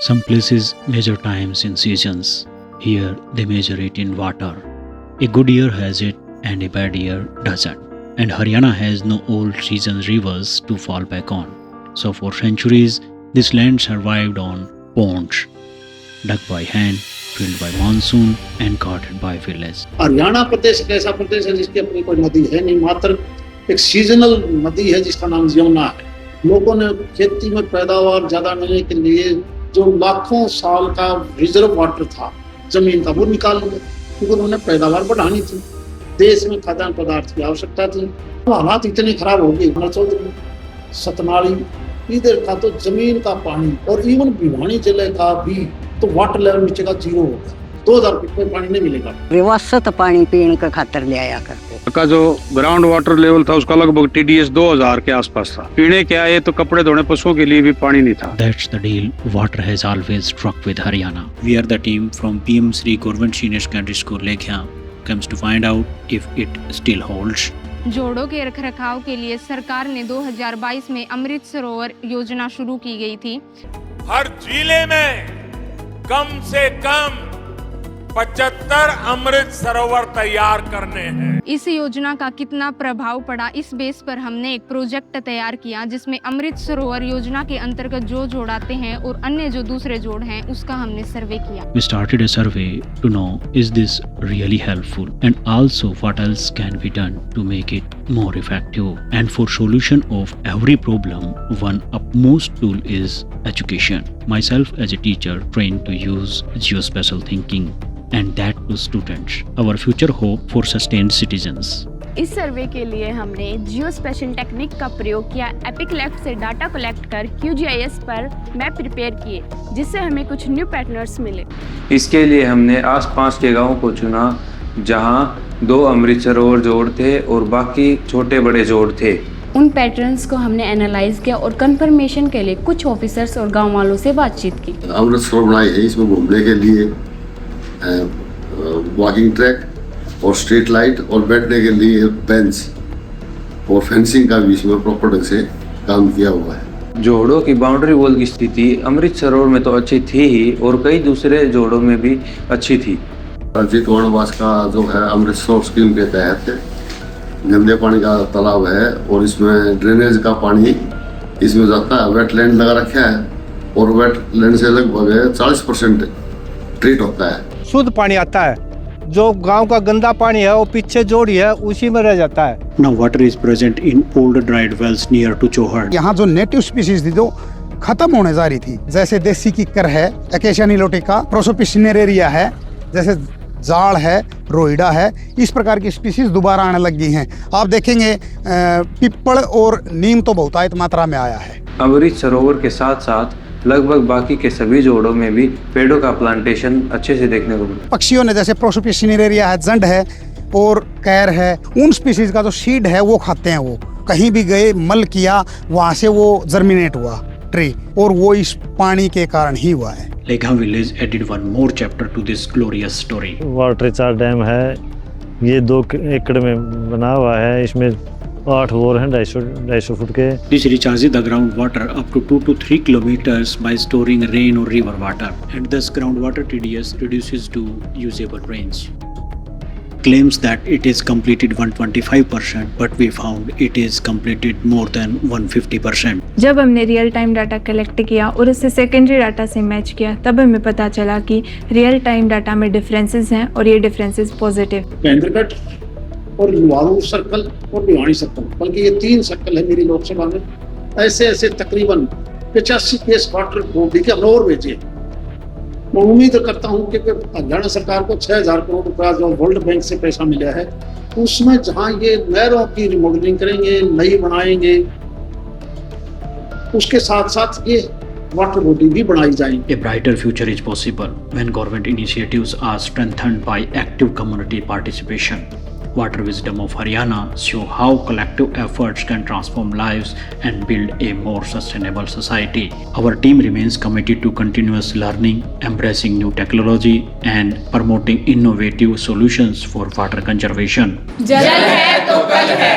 Some places measure times in seasons. Here they measure it in water. A good year has it and a bad year doesn't. And Haryana has no old season rivers to fall back on. So for centuries, this land survived on ponds, dug by hand, filled by monsoon and guarded by village. Haryana प्रदेश एक ऐसा प्रदेश है जिसकी अपनी कोई नदी है नहीं, मात्र एक सीजनल नदी है जिसका नाम यमुना है। लोगों ने खेती में पैदावार ज्यादा मिलने के लिए जो लाखों साल का रिजर्व वाटर था जमीन का वो निकाल लिया, क्योंकि उन्होंने पैदावार बढ़ानी थी। देश में खाद्यान्न पदार्थ की आवश्यकता थी। तो हालात इतने खराब हो गए, सतनाली इधर का तो जमीन का पानी और इवन भिवानी जिले का भी तो वाटर लेवल नीचे का 0 हो गया। 2000 फीट में पानी नहीं मिलेगा। व्यवस्थित पानी पीने का खातर ले आया करते। का जो ग्राउंड वाटर लेवल था उसका लगभग TDS 2000 के आसपास था। पीने के आए तो कपड़े धोने पशुओं के लिए भी पानी नहीं था। That's the deal. Water has always struck with Haryana. We are the team from PM Sri Government Senior Secondary School Lekhya comes to find out if it still holds. जोड़ों के रखरखाव के लिए सरकार ने 2022 में अमृत सरोवर योजना शुरू की गई थी। हर जिले में कम से कम 75 अमृत सरोवर तैयार करने हैं। इस योजना का कितना प्रभाव पड़ा, इस बेस पर हमने एक प्रोजेक्ट तैयार किया जिसमें अमृत सरोवर योजना के अंतर्गत जो जोड़ आते हैं और अन्य जो दूसरे जोड़ हैं उसका हमने सर्वे किया। We started a survey to know is this really helpful and also what else can be done to make it more effective. And for solution of every problem, one upmost tool is education. Myself as a teacher trained to use geospatial thinking and that to students. Our future hope for sustained citizens. इस सर्वे के लिए हमने geospatial technique का प्रयोग किया। Epic lab से data collect कर QGIS पर मैप प्रिपेयर किए, जिससे हमें कुछ न्यू पैटर्न्स मिले। इसके लिए हमने आसपास के गांवों को चुना जहां 2 अमृत सरोवर जोड़ थे और बाकी छोटे बड़े जोड़ थे। उन पैटर्न्स को हमने एनालाइज किया और कंफर्मेशन के लिए कुछ ऑफिसर्स और गांव वालों से बातचीत की। अमृत सरोवर बनाए हैं, इसमें घूमने के लिए वॉकिंग ट्रैक और स्ट्रीट लाइट और बैठने के लिए बेंच और फेंसिंग का भी इसमें प्रॉपर ढंग से काम किया हुआ है। जोड़ों की बाउंड्री वॉल की स्थिति अमृत सरोवर में तो अच्छी थी ही और कई दूसरे जोड़ों में भी अच्छी थी। अजीत वर्णवास का जो है अमृत सरोवर स्कीम के तहत गंदे पानी का तालाब है और इसमें ड्रेनेज का पानी इसमें जाता है। वेटलैंड लगा रखा है और वेटलैंड से लगभग 40% ट्रीट होता है। शुद्ध पानी आता है, जो गांव का गंदा पानी है वो पीछे जोड़ी है उसी में रह जाता है। Now water is present in old dried wells near to Chohar. यहाँ जो नेटिव स्पीशीज थी जो खत्म होने जा रही थी, जैसे देसी किक्कर है, एकेशिया निलोटिका, प्रोसोपिस सिनेरेरिया है, जैसे जाड़ है, रोइडा है, इस प्रकार की स्पीशीज दोबारा आने लग गई हैं। आप देखेंगे पिप्पल और नीम तो बहुतायत मात्रा में आया है। अमृत सरोवर के साथ साथ लगभग बाकी के सभी जोड़ों में भी पेड़ों का प्लांटेशन अच्छे से देखने को मिला। पक्षियों ने जैसे प्रोसोपिस सिनेरेरिया है, जंड है और कैर है, उन स्पीशीज का जो सीड है वो खाते हैं। वो कहीं भी गए, मल किया, वहाँ से वो जर्मिनेट हुआ ट्री, और वो इस पानी के कारण ही हुआ है। Lekha village added one more chapter to this glorious story. Water recharge dam है, ये 2 एकड़ में बना हुआ है। इसमें 8 बोर हैं 250 फुट के। This recharges the groundwater up to 2 to 3 kilometers by storing rain or river water, and thus groundwater TDS reduces to usable range. Claims that it is completed 125%, but we found it is completed more than 150%. जब हमने real time data collect किया और उससे secondary data से match किया, तब हमें पता चला कि रियल टाइम डाटा में डिफरेंसेस हैं और ये डिफरेंसेस पॉजिटिव। केंद्रगढ़ और लुवारू सर्कल और भिवानी सर्कल, बल्कि ये 3 सर्कल है मेरी लोकसभा में। ऐसे तकरीबन 85 केस वाटर बॉडी के और भेजे। मैं उम्मीद करता हूँ कि हरियाणा सरकार को 6000 करोड़ रुपया जो वर्ल्ड बैंक से पैसा मिला है, उसमें जहाँ ये नहरों की रिमॉडलिंग करेंगे, नई बनाएंगे, उसके साथ साथ ये वाटर बॉडी भी बनाई जाएगी। A brighter future is possible when government initiatives are strengthened by active community participation. Water wisdom of Haryana show how collective efforts can transform lives and build a more sustainable society. Our team remains committed to continuous learning, embracing new technology, and promoting innovative solutions for water conservation. जल है तो कल है।